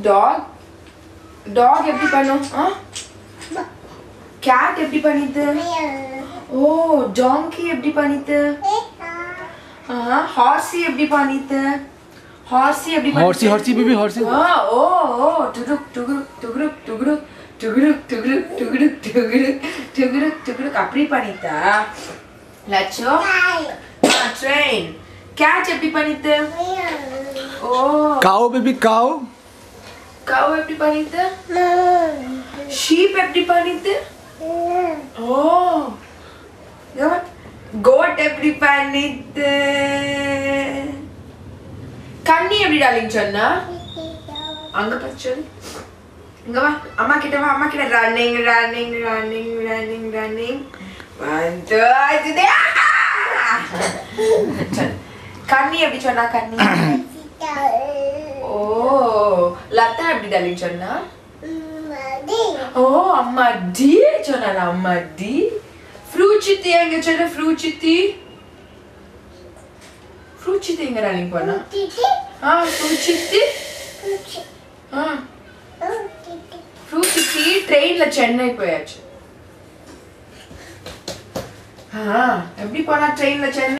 talk talk எப்படி பண்ணும் gate எப்படி பண்ணிது ஓ டாங்கி எப்படி பண்ணிது ஹார்சி எப்படி பண்ணிது ஹார்சி எப்படி ஹார்சி ஹார்சி பேபி ஹார்சி ஓ ஓ டுகுருக் டுகுருக் டுகுருக் டுகுருக் டுகுருக் டுகுருக் டுகுருக் டுகுருக் டுகுருக் டுகுருக் அப்படி பண்ணிதா லட்சோ ட்ரெயின் கேட் எப்படி பண்ணிது ஓ cow baby cow cow எப்படி பண்ணிது sheep எப்படி பண்ணிது ஓ goat எப்படி பண்ணிது கண்ணி எப்படி டார்லிங் சொன்னா அங்க பச்சை இங்க வா அம்மா கிட்ட வா அம்மா கிட்ட running running running running running வந்து கண்ணி எப்படி சொன்னா கண்ணி ஓ லதா எப்படி டார்லிங் சொன்னா ஓ அம்மா டி சொன்னா அம்மா டி ஃப்ரூச்சித்தி எங்க சொன்ன ஃப்ரூச்சித்தி ஃப்ரூச்சித்தி எங்க டார்லிங் பண்ணா ஃப்ரூச்சித்தி ஃப்ரூச்சித்தி ட்ரெயின்ல சென்னை போயாச்சு எப்படி போனா ட்ரெயின்ல சென்னை